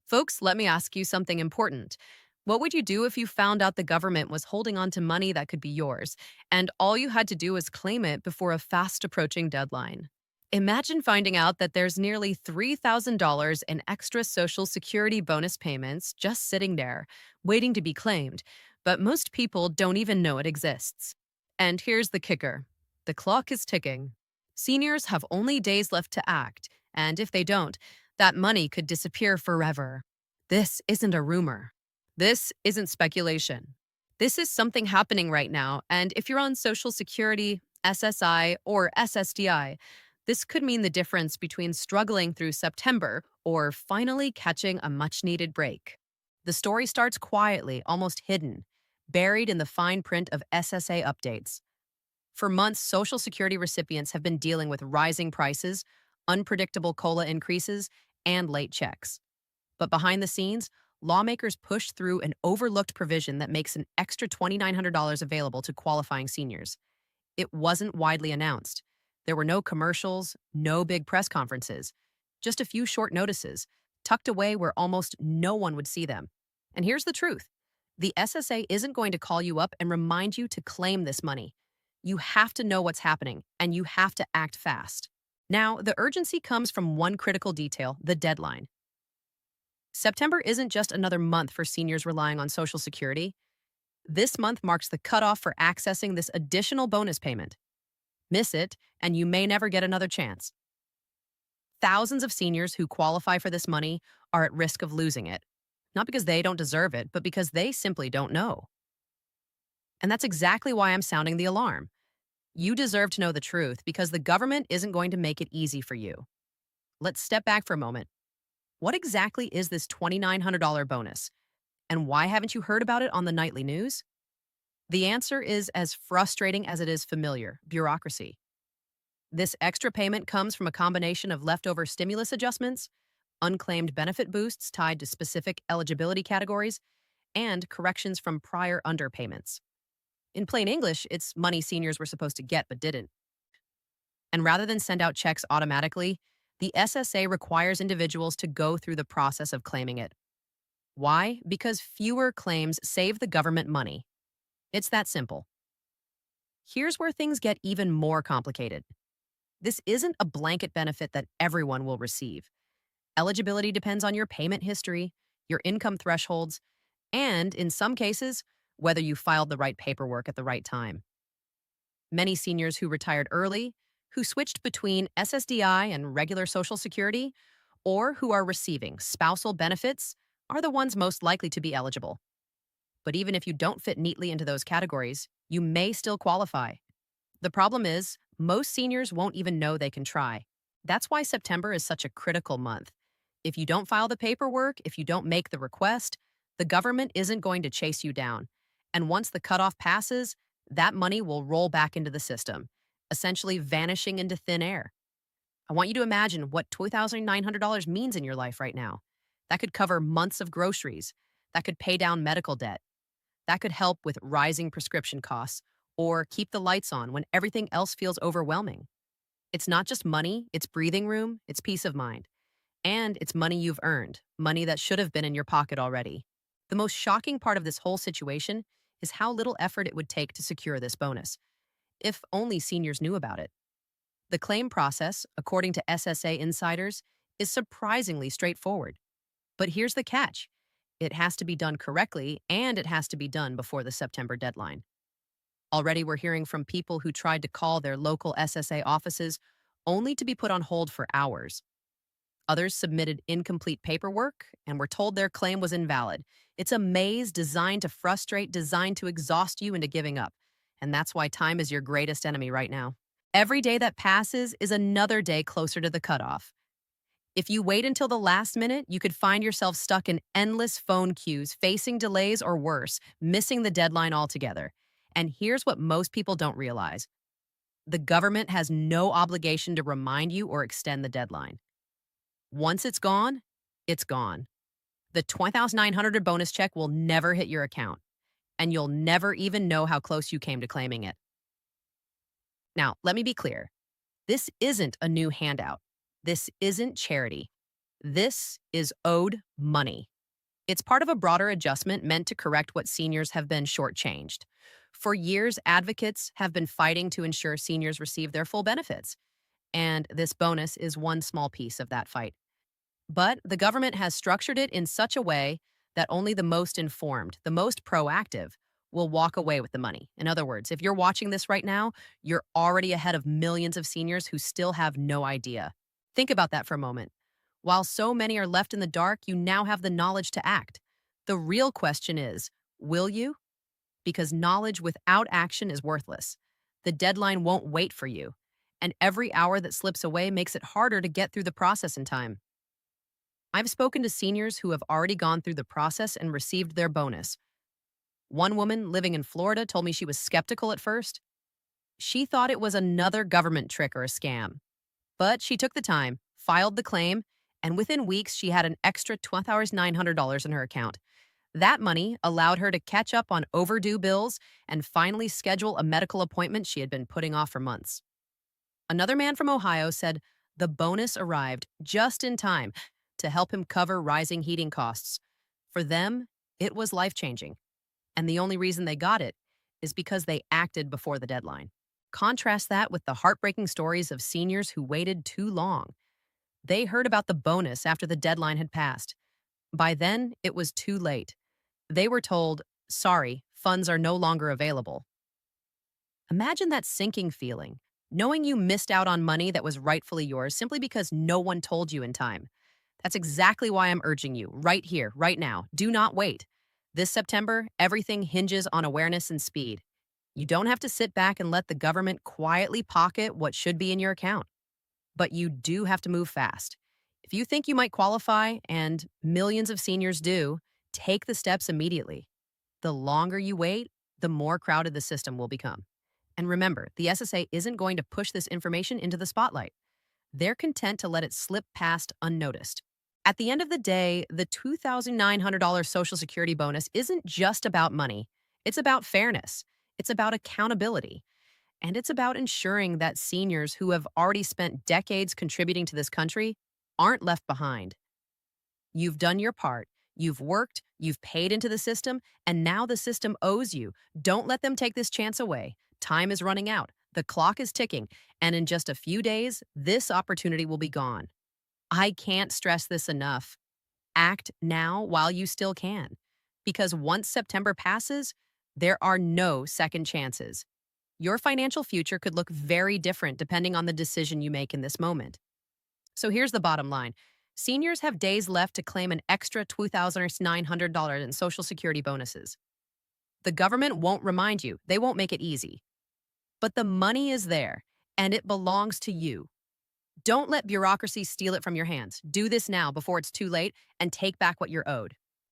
Folks, let me ask you something important. What would you do if you found out the government was holding on to money that could be yours, and all you had to do was claim it before a fast approaching deadline? Imagine finding out that there's nearly $3,000 in extra Social Security bonus payments just sitting there, waiting to be claimed, but most people don't even know it exists. And here's the kicker: the clock is ticking. Seniors have only days left to act, and if they don't, that money could disappear forever. This isn't a rumor. This isn't speculation. This is something happening right now, and if you're on Social Security, SSI, or SSDI, this could mean the difference between struggling through September or finally catching a much needed break. The story starts quietly, almost hidden, buried in the fine print of SSA updates. For months, Social Security recipients have been dealing with rising prices, unpredictable COLA increases, and late checks. But behind the scenes, lawmakers pushed through an overlooked provision that makes an extra $2,900 available to qualifying seniors. It wasn't widely announced. There were no commercials, no big press conferences, just a few short notices, tucked away where almost no one would see them. And here's the truth: the SSA isn't going to call you up and remind you to claim this money. You have to know what's happening, and you have to act fast. Now, the urgency comes from one critical detail: the deadline. September isn't just another month for seniors relying on Social Security. This month marks the cutoff for accessing this additional bonus payment. Miss it, and you may never get another chance. Thousands of seniors who qualify for this money are at risk of losing it, not because they don't deserve it, but because they simply don't know. And that's exactly why I'm sounding the alarm. You deserve to know the truth because the government isn't going to make it easy for you. Let's step back for a moment. What exactly is this $2,900 bonus? And why haven't you heard about it on the nightly news? The answer is as frustrating as it is familiar: bureaucracy. This extra payment comes from a combination of leftover stimulus adjustments, unclaimed benefit boosts tied to specific eligibility categories, and corrections from prior underpayments. In plain English, it's money seniors were supposed to get but didn't. And rather than send out checks automatically, the SSA requires individuals to go through the process of claiming it. Why? Because fewer claims save the government money. It's that simple. Here's where things get even more complicated. This isn't a blanket benefit that everyone will receive. Eligibility depends on your payment history, your income thresholds, and, in some cases, whether you filed the right paperwork at the right time. Many seniors who retired early, who switched between SSDI and regular Social Security, or who are receiving spousal benefits are the ones most likely to be eligible. But even if you don't fit neatly into those categories, you may still qualify. The problem is, most seniors won't even know they can try. That's why September is such a critical month. If you don't file the paperwork, if you don't make the request, the government isn't going to chase you down. And once the cutoff passes, that money will roll back into the system, essentially vanishing into thin air. I want you to imagine what $2,900 means in your life right now. That could cover months of groceries. That could pay down medical debt. That could help with rising prescription costs or keep the lights on when everything else feels overwhelming. It's not just money, it's breathing room, it's peace of mind. And it's money you've earned, money that should have been in your pocket already. The most shocking part of this whole situation is how little effort it would take to secure this bonus, if only seniors knew about it. The claim process, according to SSA insiders, is surprisingly straightforward. But here's the catch: it has to be done correctly, and it has to be done before the September deadline. Already we're hearing from people who tried to call their local SSA offices only to be put on hold for hours. Others submitted incomplete paperwork and were told their claim was invalid. It's a maze designed to frustrate, designed to exhaust you into giving up. And that's why time is your greatest enemy right now. Every day that passes is another day closer to the cutoff. If you wait until the last minute, you could find yourself stuck in endless phone queues, facing delays or worse, missing the deadline altogether. And here's what most people don't realize: the government has no obligation to remind you or extend the deadline. Once it's gone, it's gone. The $2,900 bonus check will never hit your account, and you'll never even know how close you came to claiming it. Now, let me be clear. This isn't a new handout. This isn't charity. This is owed money. It's part of a broader adjustment meant to correct what seniors have been shortchanged. For years, advocates have been fighting to ensure seniors receive their full benefits, and this bonus is one small piece of that fight. But the government has structured it in such a way that only the most informed, the most proactive, will walk away with the money. In other words, if you're watching this right now, you're already ahead of millions of seniors who still have no idea. Think about that for a moment. While so many are left in the dark, you now have the knowledge to act. The real question is, will you? Because knowledge without action is worthless. The deadline won't wait for you, and every hour that slips away makes it harder to get through the process in time. I've spoken to seniors who have already gone through the process and received their bonus. One woman living in Florida told me she was skeptical at first. She thought it was another government trick or a scam. But she took the time, filed the claim, and within weeks she had an extra $12,900 in her account. That money allowed her to catch up on overdue bills and finally schedule a medical appointment she had been putting off for months. Another man from Ohio said the bonus arrived just in time to help him cover rising heating costs. For them, it was life-changing. And the only reason they got it is because they acted before the deadline. Contrast that with the heartbreaking stories of seniors who waited too long. They heard about the bonus after the deadline had passed. By then, it was too late. They were told, sorry, funds are no longer available. Imagine that sinking feeling, knowing you missed out on money that was rightfully yours simply because no one told you in time. That's exactly why I'm urging you, right here, right now. Do not wait. This September, everything hinges on awareness and speed. You don't have to sit back and let the government quietly pocket what should be in your account. But you do have to move fast. If you think you might qualify, and millions of seniors do, take the steps immediately. The longer you wait, the more crowded the system will become. And remember, the SSA isn't going to push this information into the spotlight. They're content to let it slip past unnoticed. At the end of the day, the $2,900 Social Security bonus isn't just about money. It's about fairness. It's about accountability. And it's about ensuring that seniors who have already spent decades contributing to this country aren't left behind. You've done your part. You've worked, you've paid into the system, and now the system owes you. Don't let them take this chance away. Time is running out. The clock is ticking, and in just a few days, this opportunity will be gone. I can't stress this enough. Act now while you still can. Because once September passes, there are no second chances. Your financial future could look very different depending on the decision you make in this moment. So here's the bottom line. Seniors have days left to claim an extra $2,900 in Social Security bonuses. The government won't remind you. They won't make it easy. But the money is there, and it belongs to you. Don't let bureaucracy steal it from your hands. Do this now before it's too late and take back what you're owed.